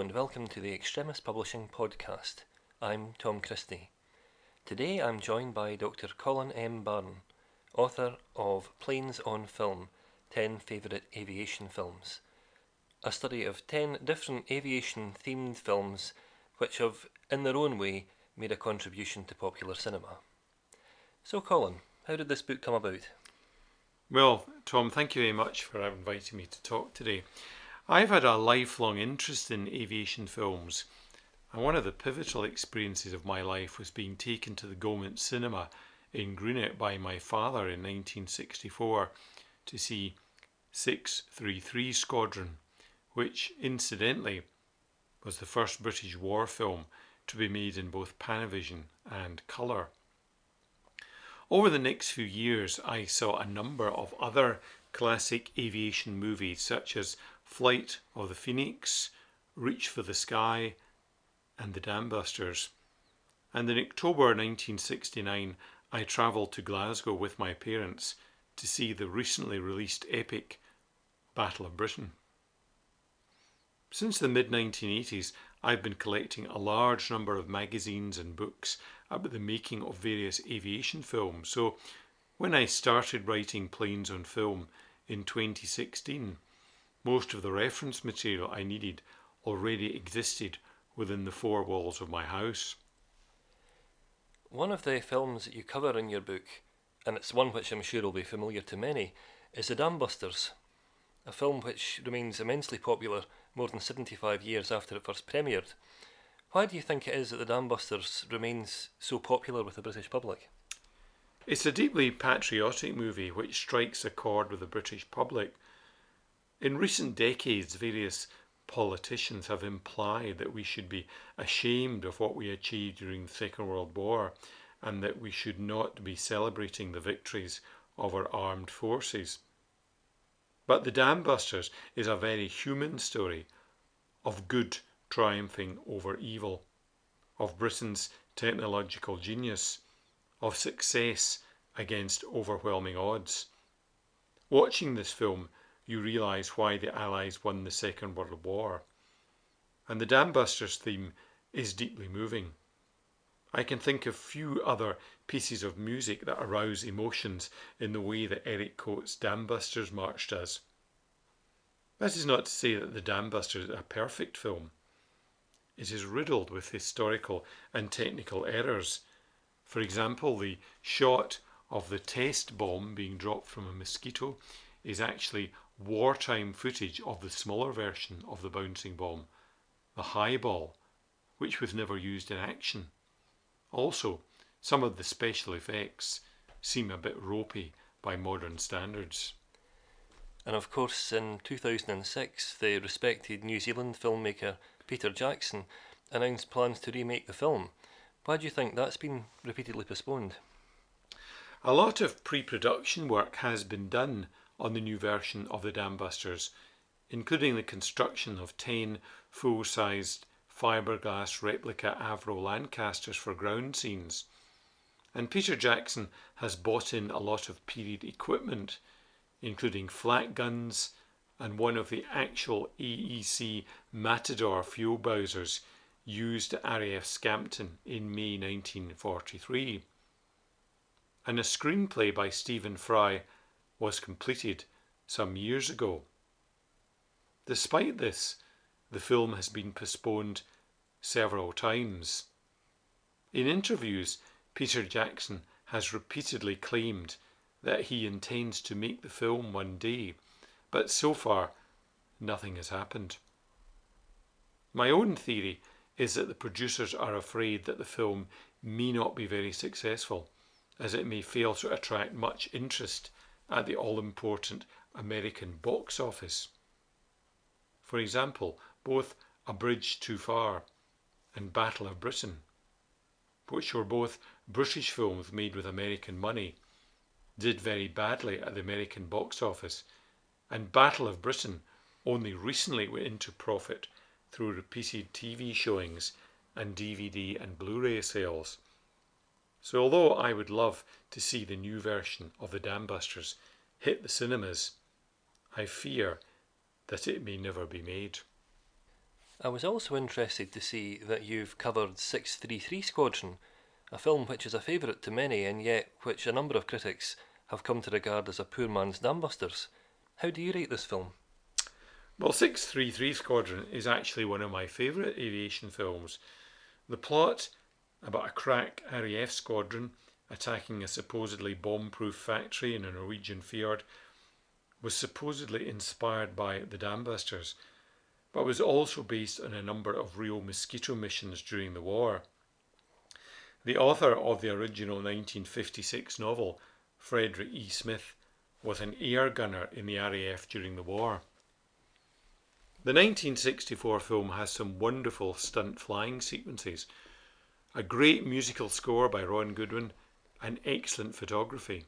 and welcome to the Extremis Publishing podcast. I'm Tom Christie. Today I'm joined by Dr. Colin M. Barron, author of Planes on Film, 10 Favourite Aviation Films, a study of 10 different aviation-themed films which have, in their own way, made a contribution to popular cinema. So Colin, how did this book come about? Well, Tom, thank you very much for inviting me to talk today. I've had a lifelong interest in aviation films, and one of the pivotal experiences of my life was being taken to the Government Cinema in Greenock by my father in 1964 to see 633 Squadron, which incidentally was the first British war film to be made in both Panavision and colour. Over the next few years I saw a number of other classic aviation movies such as Flight of the Phoenix, Reach for the Sky and The Dam Busters. And in October 1969 I travelled to Glasgow with my parents to see the recently released epic Battle of Britain. Since the mid-1980s I've been collecting a large number of magazines and books about the making of various aviation films. So when I started writing Planes on Film in 2016, most of the reference material I needed already existed within the four walls of my house. One of the films that you cover in your book, and it's one which I'm sure will be familiar to many, is The Dam Busters, a film which remains immensely popular more than 75 years after it first premiered. Why do you think it is that The Dam Busters remains so popular with the British public? It's a deeply patriotic movie which strikes a chord with the British public. In recent decades, various politicians have implied that we should be ashamed of what we achieved during the Second World War and that we should not be celebrating the victories of our armed forces. But The Dam Busters is a very human story of good triumphing over evil, of Britain's technological genius, of success against overwhelming odds. Watching this film, you realise why the Allies won the Second World War. And the Dam Busters theme is deeply moving. I can think of few other pieces of music that arouse emotions in the way that Eric Coates' Dam Busters March does. That is not to say that the Dam Busters is a perfect film. It is riddled with historical and technical errors. For example, the shot of the test bomb being dropped from a Mosquito is actually wartime footage of the smaller version of the bouncing bomb, the Highball, which was never used in action. Also, some of the special effects seem a bit ropey by modern standards. And of course, in 2006, the respected New Zealand filmmaker Peter Jackson announced plans to remake the film. Why do you think that's been repeatedly postponed? A lot of pre-production work has been done on the new version of the Dam Busters, including the construction of 10 full-sized fiberglass replica Avro Lancasters for ground scenes. And Peter Jackson has bought in a lot of period equipment, including flak guns and one of the actual AEC Matador fuel bowsers used at RAF Scampton in May 1943. And a screenplay by Stephen Fry was completed some years ago. Despite this, the film has been postponed several times. In interviews, Peter Jackson has repeatedly claimed that he intends to make the film one day, but so far nothing has happened. My own theory is that the producers are afraid that the film may not be very successful, as it may fail to attract much interest at the all-important American box office. For example, both A Bridge Too Far and Battle of Britain, which were both British films made with American money, did very badly at the American box office, and Battle of Britain only recently went into profit through repeated TV showings and DVD and Blu-ray sales. So although I would love to see the new version of the Dam Busters hit the cinemas, I fear that it may never be made. I was also interested to see that you've covered 633 Squadron, a film which is a favourite to many and yet which a number of critics have come to regard as a poor man's Dambusters. How do you rate this film? Well, 633 Squadron is actually one of my favourite aviation films. The plot, about a crack RAF squadron attacking a supposedly bomb-proof factory in a Norwegian fjord, was supposedly inspired by the Dambusters, but was also based on a number of real mosquito missions during the war. The author of the original 1956 novel, Frederick E. Smith, was an air gunner in the RAF during the war. The 1964 film has some wonderful stunt flying sequences, a great musical score by Ron Goodwin, and excellent photography.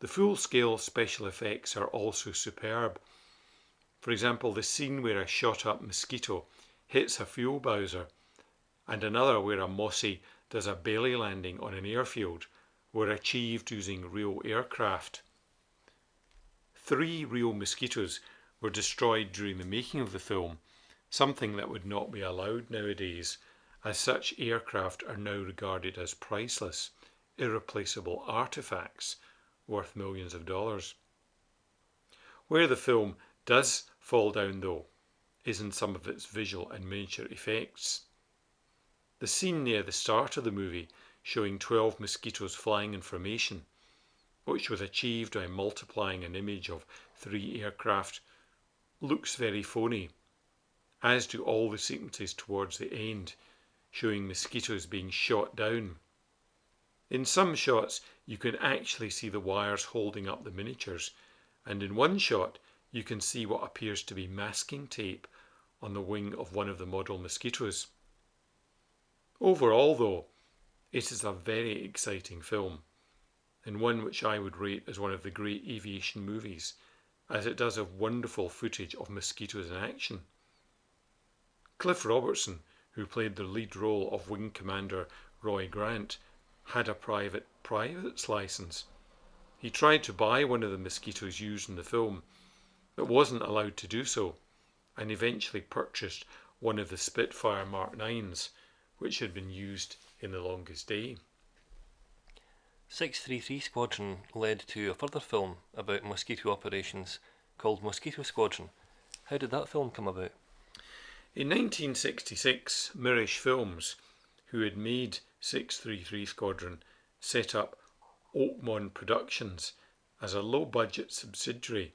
The full-scale special effects are also superb. For example, the scene where a shot-up mosquito hits a fuel bowser, and another where a Mossy does a belly landing on an airfield, were achieved using real aircraft. 3 real mosquitoes were destroyed during the making of the film, something that would not be allowed nowadays, as such aircraft are now regarded as priceless, irreplaceable artefacts worth millions of dollars. Where the film does fall down, though, is in some of its visual and miniature effects. The scene near the start of the movie showing 12 mosquitoes flying in formation, which was achieved by multiplying an image of 3 aircraft, looks very phony, as do all the sequences towards the end, showing mosquitoes being shot down. In some shots you can actually see the wires holding up the miniatures, and in one shot you can see what appears to be masking tape on the wing of one of the model mosquitoes. Overall, though, it is a very exciting film, and one which I would rate as one of the great aviation movies, as it does have wonderful footage of mosquitoes in action. Cliff Robertson, who played the lead role of Wing Commander Roy Grant, had a private's license. He tried to buy one of the mosquitoes used in the film, but wasn't allowed to do so, and eventually purchased one of the Spitfire Mark 9s, which had been used in The Longest Day. 633 Squadron led to a further film about mosquito operations called Mosquito Squadron. How did that film come about? In 1966, Mirish Films, who had made 633 Squadron, set up Oakmont Productions as a low-budget subsidiary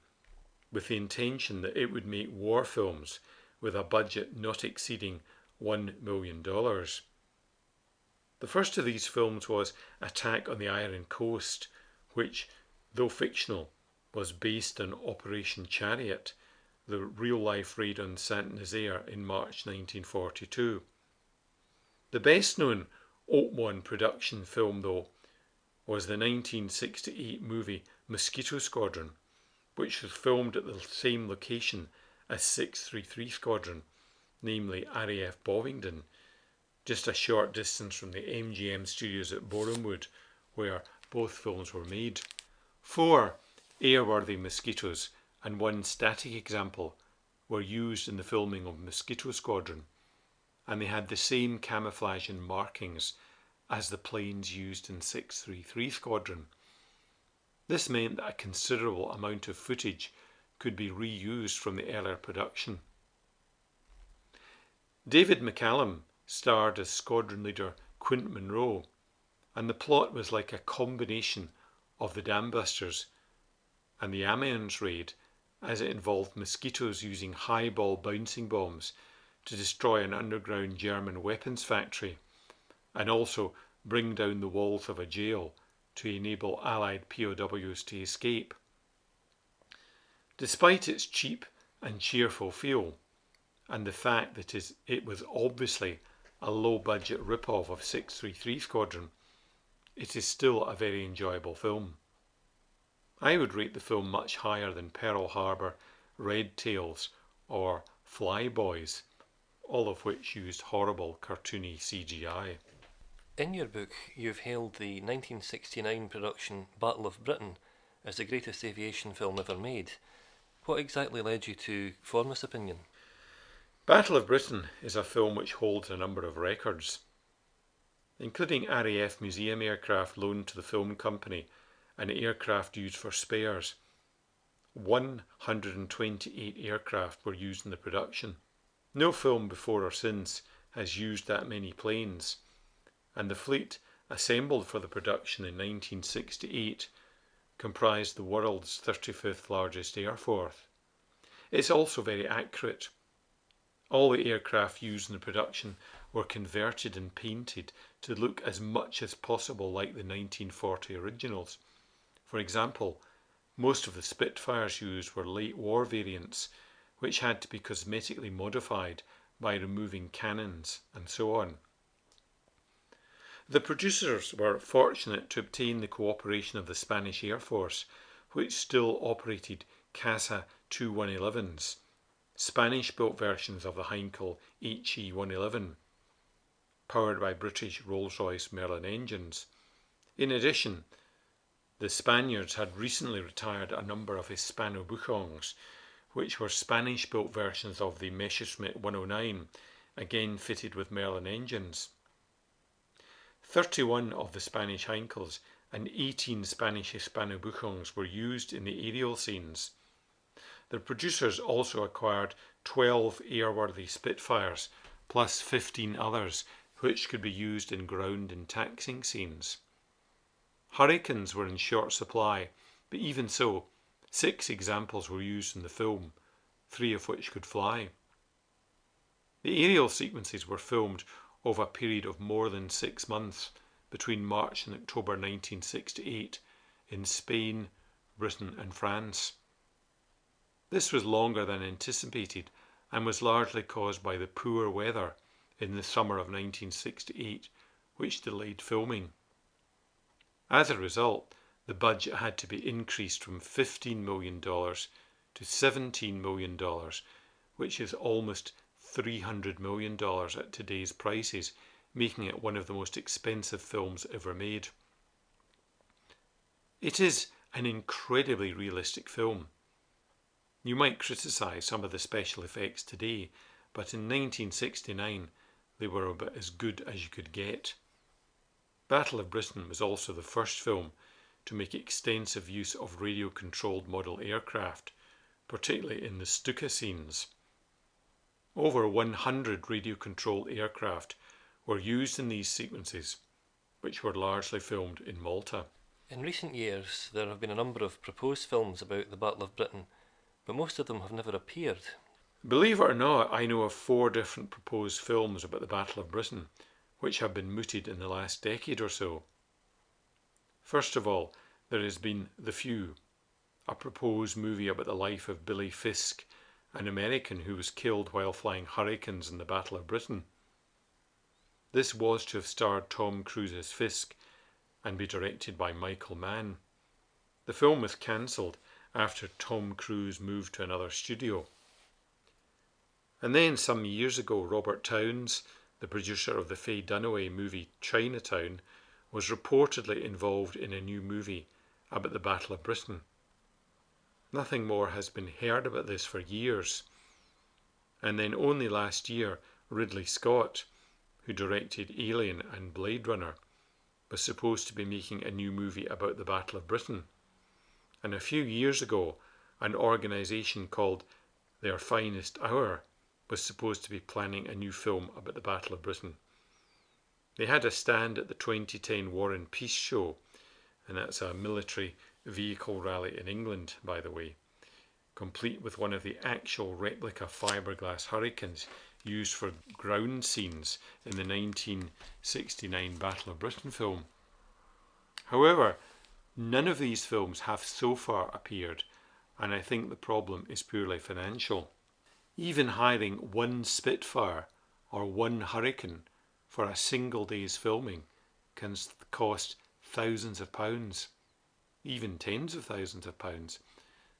with the intention that it would make war films with a budget not exceeding $1 million. The first of these films was Attack on the Iron Coast, which, though fictional, was based on Operation Chariot, the real-life raid on Saint Nazaire in March 1942. The best-known Oakmont production film, though, was the 1968 movie Mosquito Squadron, which was filmed at the same location as 633 Squadron, namely RAF Bovingdon, just a short distance from the MGM studios at Borehamwood, where both films were made. 4 airworthy mosquitoes and 1 static example were used in the filming of Mosquito Squadron, and they had the same camouflage and markings as the planes used in 633 Squadron. This meant that a considerable amount of footage could be reused from the earlier production. David McCallum starred as squadron leader Quint Monroe, and the plot was like a combination of the Dambusters and the Amiens raid, as it involved mosquitoes using highball bouncing bombs to destroy an underground German weapons factory, and also bring down the walls of a jail to enable Allied POWs to escape. Despite its cheap and cheerful feel, and the fact that it was obviously a low-budget rip-off of 633 Squadron, it is still a very enjoyable film. I would rate the film much higher than Pearl Harbor, Red Tails, or Fly Boys, all of which used horrible cartoony CGI. In your book, you've hailed the 1969 production Battle of Britain as the greatest aviation film ever made. What exactly led you to form this opinion? Battle of Britain is a film which holds a number of records, including RAF museum aircraft loaned to the film company and aircraft used for spares. 128 aircraft were used in the production. No film before or since has used that many planes, and the fleet assembled for the production in 1968 comprised the world's 35th largest air force. It's also very accurate. All the aircraft used in the production were converted and painted to look as much as possible like the 1940 originals. For example, most of the Spitfires used were late war variants, which had to be cosmetically modified by removing cannons and so on. The producers were fortunate to obtain the cooperation of the Spanish Air Force, which still operated Casa 2111s, Spanish-built versions of the Heinkel HE-111, powered by British Rolls-Royce Merlin engines. In addition, the Spaniards had recently retired a number of Hispano-Buchongs, which were Spanish-built versions of the Messerschmitt 109, again fitted with Merlin engines. 31 of the Spanish Heinkels and 18 Spanish Hispano-Buchongs were used in the aerial scenes. The producers also acquired 12 airworthy Spitfires, plus 15 others, which could be used in ground and taxiing scenes. Hurricanes were in short supply, but even so, 6 examples were used in the film, 3 of which could fly. The aerial sequences were filmed over a period of more than 6 months between March and October 1968 in Spain, Britain and France. This was longer than anticipated and was largely caused by the poor weather in the summer of 1968, which delayed filming. As a result, the budget had to be increased from $15 million to $17 million, which is almost $300 million at today's prices, making it one of the most expensive films ever made. It is an incredibly realistic film. You might criticise some of the special effects today, but in 1969 they were about as good as you could get. Battle of Britain was also the first film to make extensive use of radio-controlled model aircraft, particularly in the Stuka scenes. Over 100 radio-controlled aircraft were used in these sequences, which were largely filmed in Malta. In recent years, there have been a number of proposed films about the Battle of Britain, but most of them have never appeared. Believe it or not, I know of 4 different proposed films about the Battle of Britain, which have been mooted in the last decade or so. First of all, there has been The Few, a proposed movie about the life of Billy Fisk, an American who was killed while flying Hurricanes in the Battle of Britain. This was to have starred Tom Cruise as Fisk and be directed by Michael Mann. The film was cancelled after Tom Cruise moved to another studio. And then some years ago, Robert Towns, the producer of the Faye Dunaway movie Chinatown, was reportedly involved in a new movie about the Battle of Britain. Nothing more has been heard about this for years. And then only last year, Ridley Scott, who directed Alien and Blade Runner, was supposed to be making a new movie about the Battle of Britain. And a few years ago, an organisation called Their Finest Hour was supposed to be planning a new film about the Battle of Britain. They had a stand at the 2010 War and Peace show, and that's a military vehicle rally in England, by the way, complete with one of the actual replica fiberglass Hurricanes used for ground scenes in the 1969 Battle of Britain film. However, none of these films have so far appeared, and I think the problem is purely financial. Even hiring 1 Spitfire or 1 Hurricane for a single day's filming can cost thousands of pounds, even tens of thousands of pounds.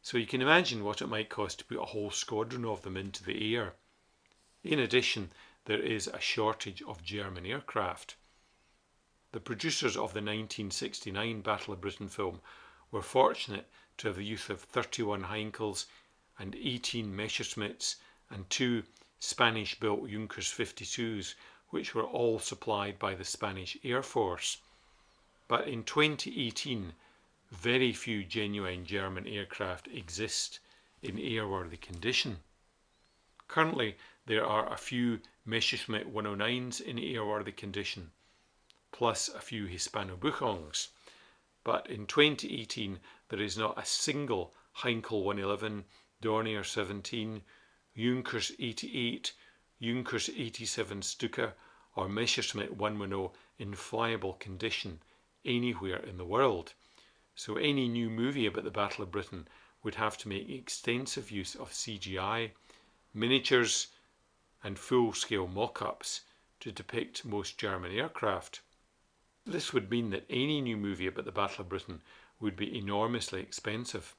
So you can imagine what it might cost to put a whole squadron of them into the air. In addition, there is a shortage of German aircraft. The producers of the 1969 Battle of Britain film were fortunate to have the use of 31 Heinkels and 18 Messerschmitts and 2 Spanish-built Junkers 52s, which were all supplied by the Spanish Air Force. But in 2018, very few genuine German aircraft exist in airworthy condition. Currently, there are a few Messerschmitt 109s in airworthy condition, plus a few Hispano-Buchongs. But in 2018, there is not a single Heinkel 111, Dornier 17, Junkers 88, Junkers 87 Stuka, or Messerschmitt 110 in flyable condition anywhere in the world. So any new movie about the Battle of Britain would have to make extensive use of CGI, miniatures and full-scale mock-ups to depict most German aircraft. This would mean that any new movie about the Battle of Britain would be enormously expensive.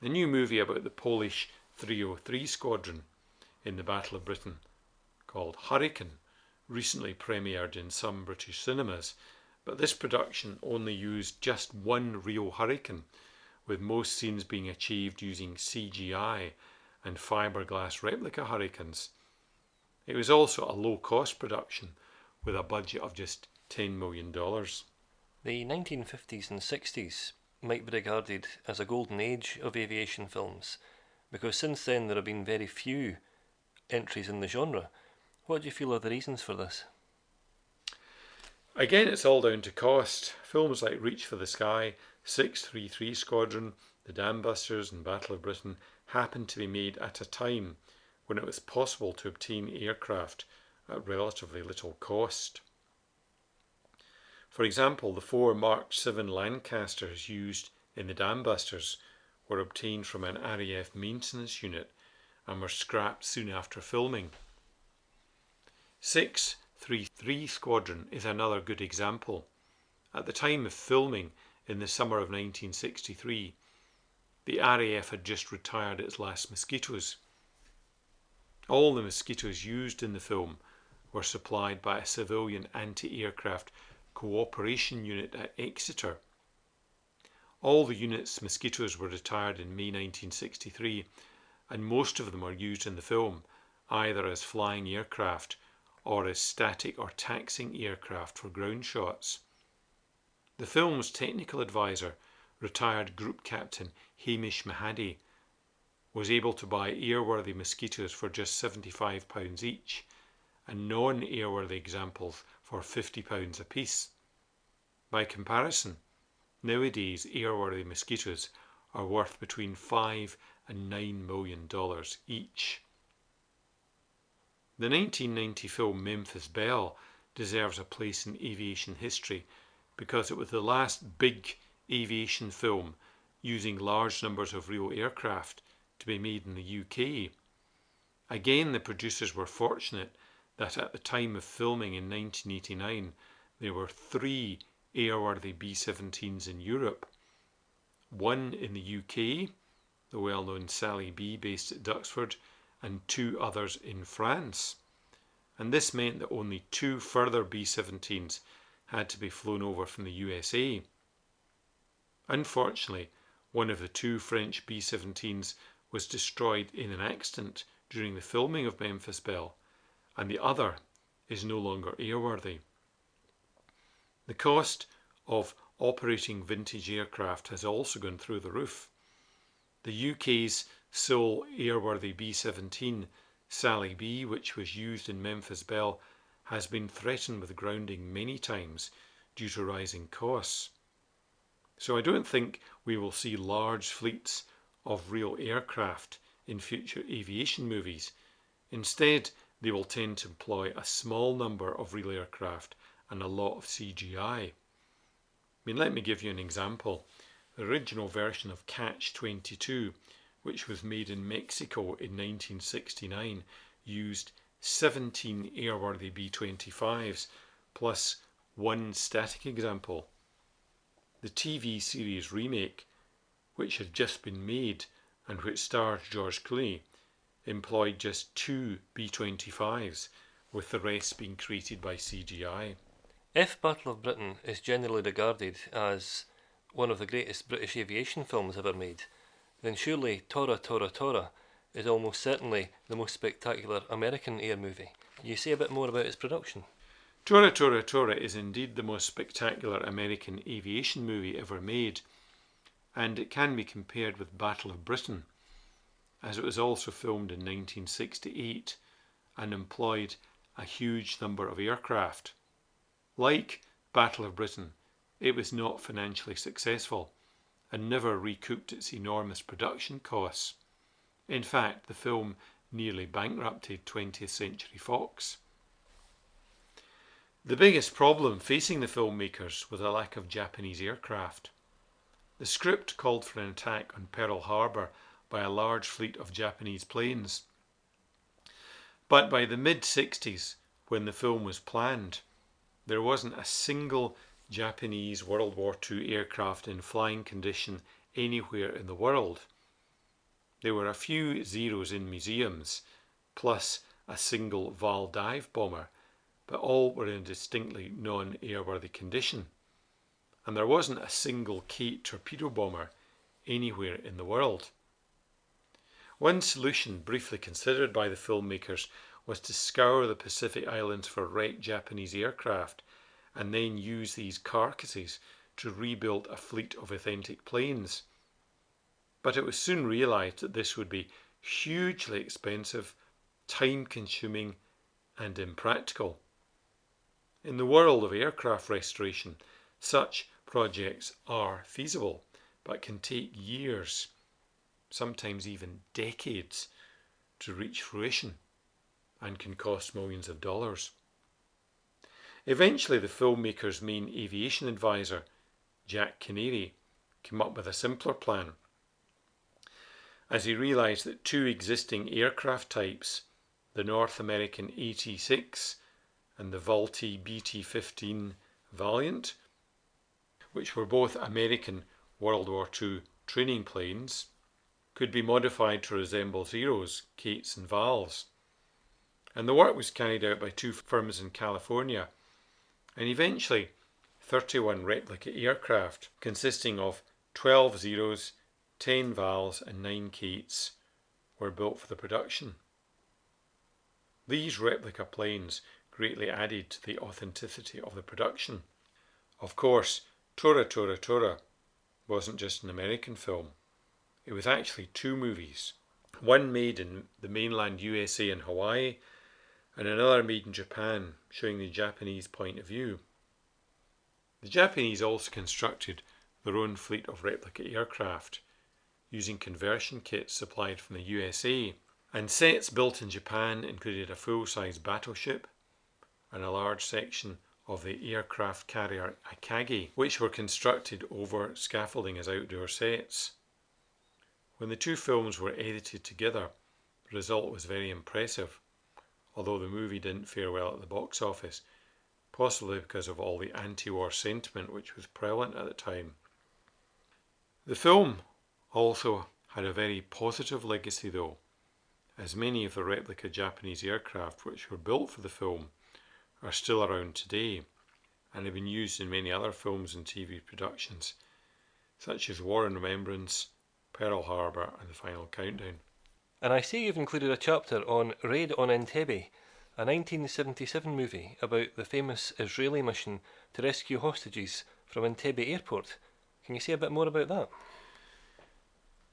The new movie about the Polish 303 Squadron in the Battle of Britain, called Hurricane, recently premiered in some British cinemas, but this production only used just one real Hurricane, with most scenes being achieved using CGI and fiberglass replica Hurricanes. It was also a low-cost production with a budget of just $10 million. The 1950s and 60s might be regarded as a golden age of aviation films, because since then there have been very few entries in the genre. What do you feel are the reasons for this? Again, it's all down to cost. Films like Reach for the Sky, 633 Squadron, The Dam Busters and Battle of Britain happened to be made at a time when it was possible to obtain aircraft at relatively little cost. For example, the 4 Mark 7 Lancasters used in the Dam Busters were obtained from an RAF maintenance unit and were scrapped soon after filming. 633 Squadron is another good example. At the time of filming in the summer of 1963, the RAF had just retired its last Mosquitoes. All the Mosquitoes used in the film were supplied by a civilian anti-aircraft cooperation unit at Exeter. All the unit's Mosquitoes were retired in May 1963, and most of them were used in the film either as flying aircraft or as static or taxiing aircraft for ground shots. The film's technical advisor, retired Group Captain Hamish Mahady, was able to buy airworthy Mosquitoes for just £75 each and non-airworthy examples for £50 apiece. By comparison, nowadays airworthy Mosquitoes are worth between $5 and $9 million each. The 1990 film Memphis Belle deserves a place in aviation history because it was the last big aviation film using large numbers of real aircraft to be made in the UK. Again, the producers were fortunate that at the time of filming in 1989 there were 3 airworthy B-17s in Europe, one in the UK, the well-known Sally B based at Duxford, and 2 others in France. And this meant that only 2 further B-17s had to be flown over from the USA. Unfortunately, one of the 2 French B-17s was destroyed in an accident during the filming of Memphis Belle, and the other is no longer airworthy. The cost of operating vintage aircraft has also gone through the roof. The UK's sole airworthy B-17, Sally B, which was used in Memphis Belle, has been threatened with grounding many times due to rising costs. So I don't think we will see large fleets of real aircraft in future aviation movies. Instead, they will tend to employ a small number of real aircraft and a lot of CGI. Let me give you an example. The original version of Catch-22, which was made in Mexico in 1969, used 17 airworthy B-25s plus 1 static example. The TV series remake, which had just been made and which stars George Clooney, employed just 2 B-25s, with the rest being created by CGI. If Battle of Britain is generally regarded as one of the greatest British aviation films ever made, then surely Tora Tora Tora is almost certainly the most spectacular American air movie. Can you say a bit more about its production? Tora Tora Tora is indeed the most spectacular American aviation movie ever made, and it can be compared with Battle of Britain, as it was also filmed in 1968 and employed a huge number of aircraft. Like Battle of Britain, it was not financially successful and never recouped its enormous production costs. In fact, the film nearly bankrupted 20th Century Fox. The biggest problem facing the filmmakers was a lack of Japanese aircraft. The script called for an attack on Pearl Harbor by a large fleet of Japanese planes. But by the mid-60s, when the film was planned, there wasn't a single Japanese World War II aircraft in flying condition anywhere in the world. There were a few Zeros in museums, plus a single Val dive bomber, but all were in distinctly non-airworthy condition. And there wasn't a single Kate torpedo bomber anywhere in the world. One solution briefly considered by the filmmakers was to scour the Pacific Islands for wrecked Japanese aircraft and then use these carcasses to rebuild a fleet of authentic planes. But it was soon realised that this would be hugely expensive, time-consuming and impractical. In the world of aircraft restoration, such projects are feasible, but can take years, sometimes even decades, to reach fruition, and can cost millions of dollars. Eventually, the filmmaker's main aviation advisor, Jack Canary, came up with a simpler plan, as he realised that two existing aircraft types, the North American AT-6 and the Vultee BT-15 Valiant, which were both American World War II training planes, could be modified to resemble Zeros, Kates and Vals. And the work was carried out by two firms in California, and eventually 31 replica aircraft consisting of 12 Zeros, 10 Vals and 9 Kates were built for the production. These replica planes greatly added to the authenticity of the production. Of course, Tora Tora Tora wasn't just an American film. It was actually two movies, one made in the mainland USA and Hawaii, and another made in Japan, showing the Japanese point of view. The Japanese also constructed their own fleet of replica aircraft, using conversion kits supplied from the USA, and sets built in Japan included a full-size battleship and a large section of the aircraft carrier Akagi, which were constructed over scaffolding as outdoor sets. When the two films were edited together, the result was very impressive, although the movie didn't fare well at the box office, possibly because of all the anti-war sentiment which was prevalent at the time. The film also had a very positive legacy though, as many of the replica Japanese aircraft which were built for the film are still around today and have been used in many other films and TV productions, such as War and Remembrance, Pearl Harbor and The Final Countdown. And I see you've included a chapter on Raid on Entebbe, a 1977 movie about the famous Israeli mission to rescue hostages from Entebbe airport. Can you say a bit more about that?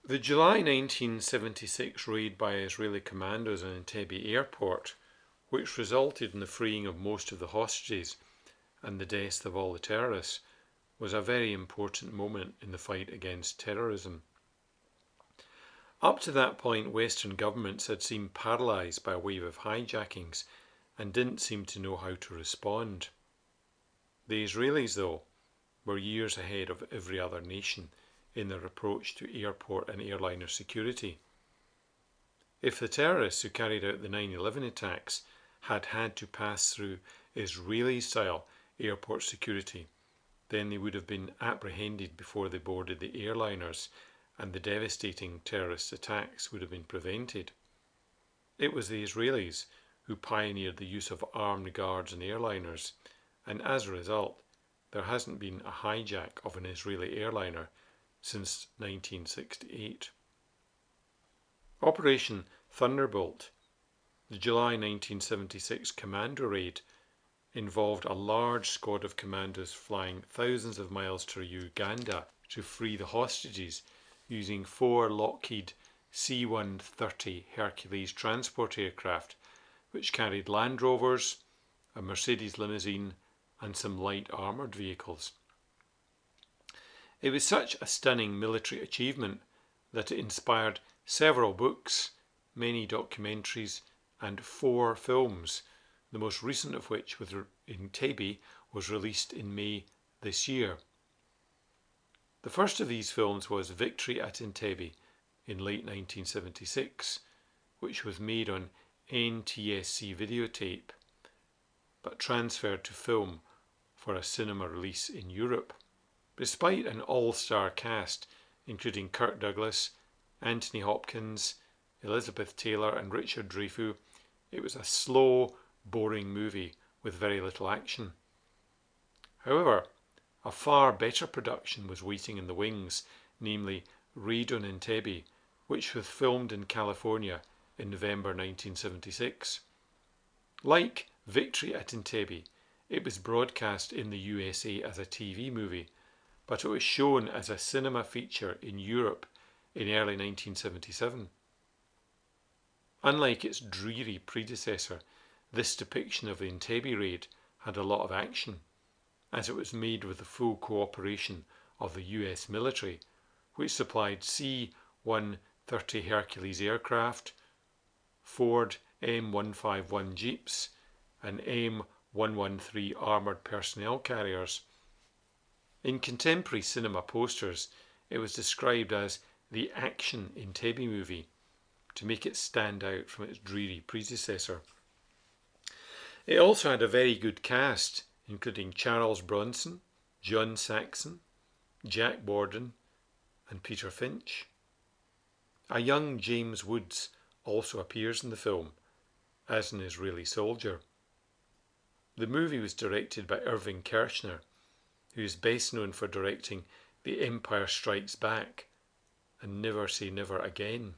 The July 1976 raid by Israeli commandos on Entebbe airport, which resulted in the freeing of most of the hostages and the deaths of all the terrorists, was a very important moment in the fight against terrorism. Up to that point, Western governments had seemed paralysed by a wave of hijackings and didn't seem to know how to respond. The Israelis, though, were years ahead of every other nation in their approach to airport and airliner security. If the terrorists who carried out the 9/11 attacks had had to pass through Israeli-style airport security, then they would have been apprehended before they boarded the airliners, and the devastating terrorist attacks would have been prevented. It was the Israelis who pioneered the use of armed guards in airliners, and as a result, there hasn't been a hijack of an Israeli airliner since 1968. Operation Thunderbolt, the July 1976 commando raid, involved a large squad of commandos flying thousands of miles to Uganda to free the hostages using 4 Lockheed C-130 Hercules transport aircraft, which carried Land Rovers, a Mercedes limousine and some light armoured vehicles. It was such a stunning military achievement that it inspired several books, many documentaries and 4 films, the most recent of which, in Entebbe, was released in May this year. The first of these films was Victory at Entebbe in late 1976, which was made on NTSC videotape but transferred to film for a cinema release in Europe. Despite an all-star cast including Kirk Douglas, Anthony Hopkins, Elizabeth Taylor and Richard Dreyfuss, it was a slow, boring movie with very little action. However, a far better production was waiting in the wings, namely Raid on Entebbe, which was filmed in California in November 1976. Like Victory at Entebbe, it was broadcast in the USA as a TV movie, but it was shown as a cinema feature in Europe in early 1977. Unlike its dreary predecessor, this depiction of the Entebbe raid had a lot of action, as it was made with the full cooperation of the US military, which supplied C-130 Hercules aircraft, Ford M151 Jeeps and M113 armoured personnel carriers. In contemporary cinema posters, it was described as the action Entebbe movie, to make it stand out from its dreary predecessor. It also had a very good cast, including Charles Bronson, John Saxon, Jack Borden and Peter Finch. A young James Woods also appears in the film as an Israeli soldier. The movie was directed by Irving Kershner, who is best known for directing The Empire Strikes Back and Never Say Never Again.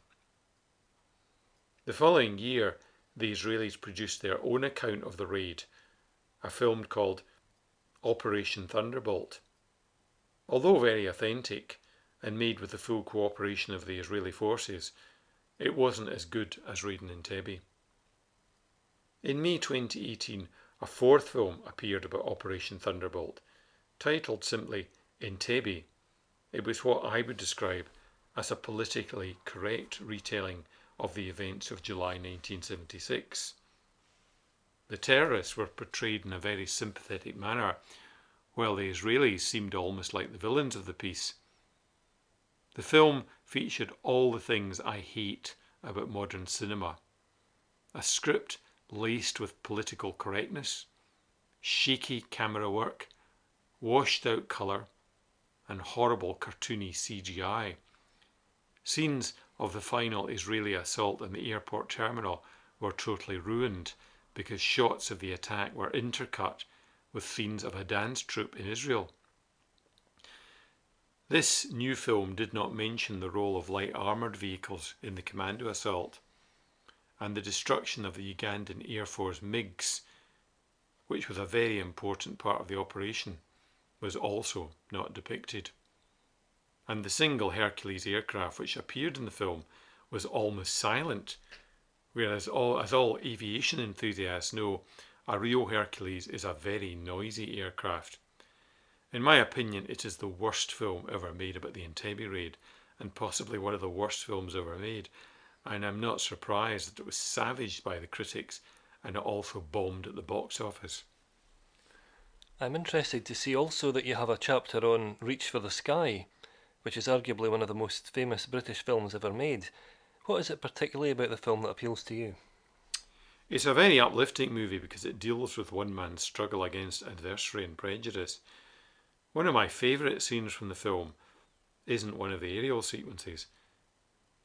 The following year, the Israelis produced their own account of the raid, a film called Operation Thunderbolt. Although very authentic and made with the full cooperation of the Israeli forces, it wasn't as good as Raid on Entebbe. In May 2018, a 4th film appeared about Operation Thunderbolt, titled simply Entebbe. It was what I would describe as a politically correct retelling of the events of July 1976. The terrorists were portrayed in a very sympathetic manner, while the Israelis seemed almost like the villains of the piece. The film featured all the things I hate about modern cinema: a script laced with political correctness, shaky camera work, washed out colour, and horrible cartoony CGI. Scenes of the final Israeli assault on the airport terminal were totally ruined because shots of the attack were intercut with scenes of a dance troupe in Israel. This new film did not mention the role of light armoured vehicles in the commando assault, and the destruction of the Ugandan Air Force MiGs, which was a very important part of the operation, was also not depicted. And the single Hercules aircraft which appeared in the film was almost silent, whereas as all aviation enthusiasts know, a real Hercules is a very noisy aircraft. In my opinion, it is the worst film ever made about the Entebbe raid, and possibly one of the worst films ever made, and I'm not surprised that it was savaged by the critics and it also bombed at the box office. I'm interested to see also that you have a chapter on Reach for the Sky, which is arguably one of the most famous British films ever made. What is it particularly about the film that appeals to you? It's a very uplifting movie because it deals with one man's struggle against adversity and prejudice. One of my favourite scenes from the film isn't one of the aerial sequences.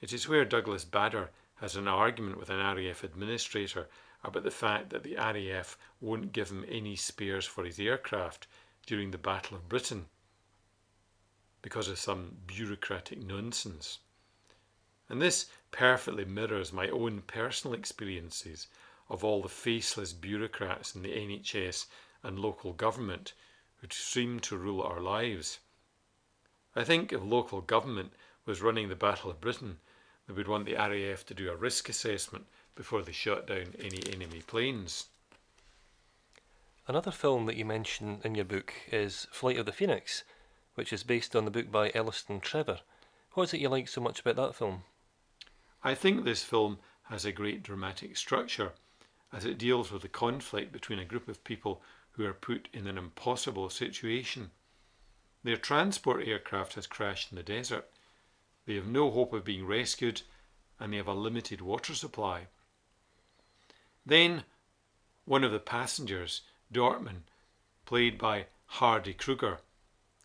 It is where Douglas Bader has an argument with an RAF administrator about the fact that the RAF won't give him any spares for his aircraft during the Battle of Britain because of some bureaucratic nonsense. And this perfectly mirrors my own personal experiences of all the faceless bureaucrats in the NHS and local government who seem to rule our lives. I think if local government was running the Battle of Britain, they would want the RAF to do a risk assessment before they shot down any enemy planes. Another film that you mention in your book is Flight of the Phoenix, which is based on the book by Elliston Trevor. What is it you like so much about that film? I think this film has a great dramatic structure, as it deals with the conflict between a group of people who are put in an impossible situation. Their transport aircraft has crashed in the desert. They have no hope of being rescued, and they have a limited water supply. Then, one of the passengers, Dortmund, played by Hardy Kruger,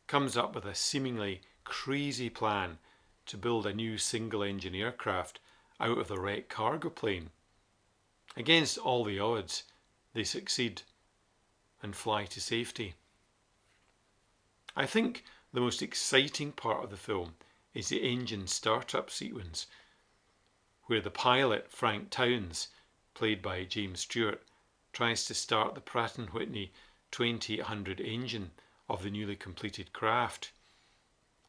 comes up with a seemingly crazy plan to build a new single-engine aircraft out of the wrecked cargo plane. Against all the odds, they succeed and fly to safety. I think the most exciting part of the film is the engine startup sequence, where the pilot, Frank Towns, played by James Stewart, tries to start the Pratt & Whitney 2000 engine of the newly completed craft.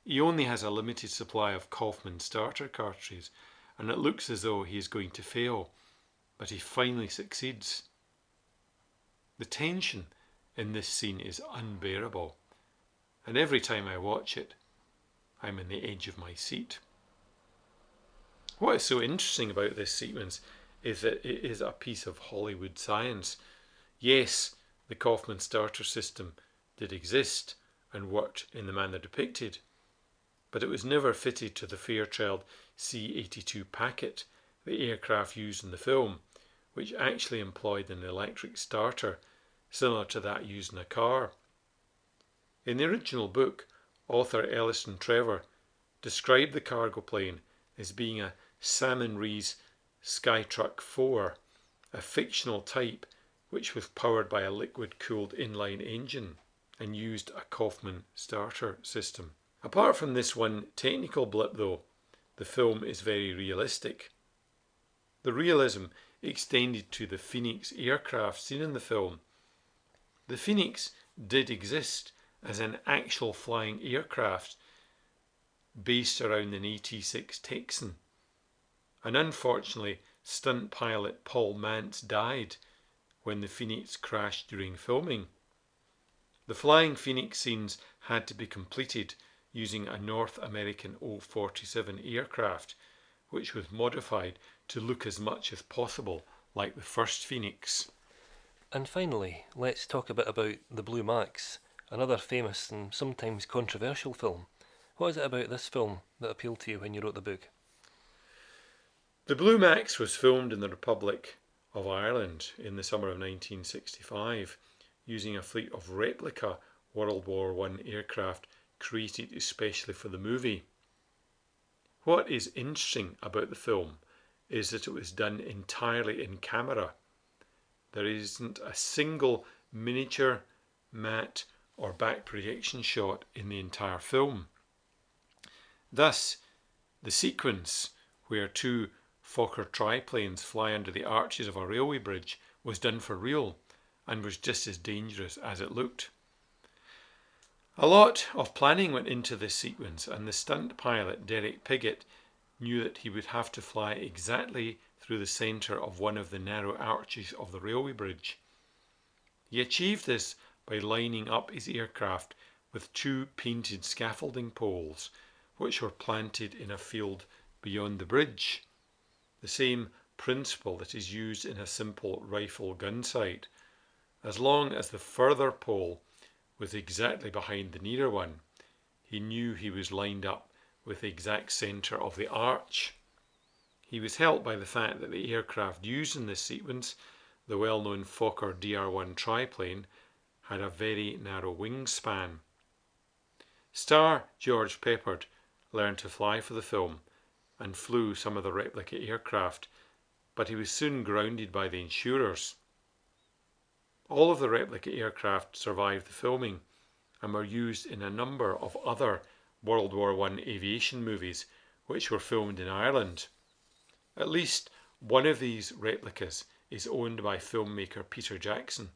He only has a limited supply of Kaufman starter cartridges, and it looks as though he is going to fail, but he finally succeeds. The tension in this scene is unbearable, and every time I watch it, I'm on the edge of my seat. What is so interesting about this sequence is that it is a piece of Hollywood science. Yes, the Kaufman starter system did exist and worked in the manner depicted, but it was never fitted to the Fairchild C-82 Packet, the aircraft used in the film, which actually employed an electric starter similar to that used in a car. In the original book, author Elliston Trevor described the cargo plane as being a Salmon Rees Skytruck 4, a fictional type which was powered by a liquid-cooled inline engine and used a Kaufman starter system. Apart from this one technical blip though, the film is very realistic. The realism extended to the Phoenix aircraft seen in the film. The Phoenix did exist as an actual flying aircraft based around an AT-6 Texan. And unfortunately, stunt pilot Paul Mantz died when the Phoenix crashed during filming. The flying Phoenix scenes had to be completed using a North American O-47 aircraft, which was modified to look as much as possible like the first Phoenix. And finally, let's talk a bit about The Blue Max, another famous and sometimes controversial film. What is it about this film that appealed to you when you wrote the book? The Blue Max was filmed in the Republic of Ireland in the summer of 1965, using a fleet of replica World War I aircraft created especially for the movie. What is interesting about the film is that it was done entirely in camera. There isn't a single miniature, matte or back projection shot in the entire film. Thus, the sequence where two Fokker triplanes fly under the arches of a railway bridge was done for real and was just as dangerous as it looked. A lot of planning went into this sequence, and the stunt pilot Derek Piggott knew that he would have to fly exactly through the centre of one of the narrow arches of the railway bridge. He achieved this by lining up his aircraft with two painted scaffolding poles, which were planted in a field beyond the bridge. The same principle that is used in a simple rifle gun sight. As long as the further pole was exactly behind the nearer one, he knew he was lined up with the exact centre of the arch. He was helped by the fact that the aircraft used in this sequence, the well-known Fokker DR-1 triplane, had a very narrow wingspan. Star George Peppard learned to fly for the film and flew some of the replica aircraft, but he was soon grounded by the insurers. All of the replica aircraft survived the filming and were used in a number of other World War I aviation movies which were filmed in Ireland. At least one of these replicas is owned by filmmaker Peter Jackson,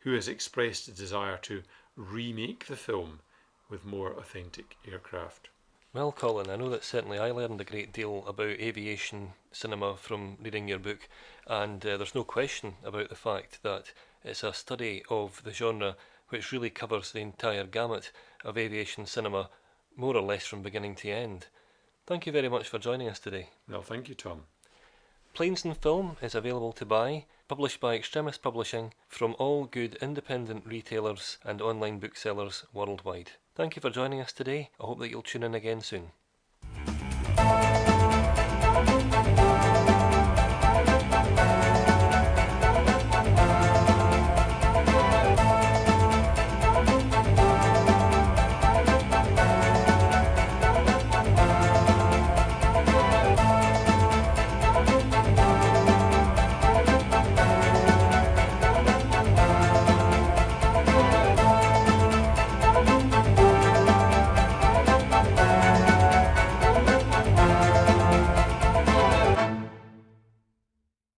who has expressed a desire to remake the film with more authentic aircraft. Well, Colin, I know that certainly I learned a great deal about aviation cinema from reading your book, and there's no question about the fact that it's a study of the genre which really covers the entire gamut of aviation cinema, more or less from beginning to end. Thank you very much for joining us today. Well, thank you, Tom. Planes and Film is available to buy, published by Extremis Publishing, from all good independent retailers and online booksellers worldwide. Thank you for joining us today. I hope that you'll tune in again soon.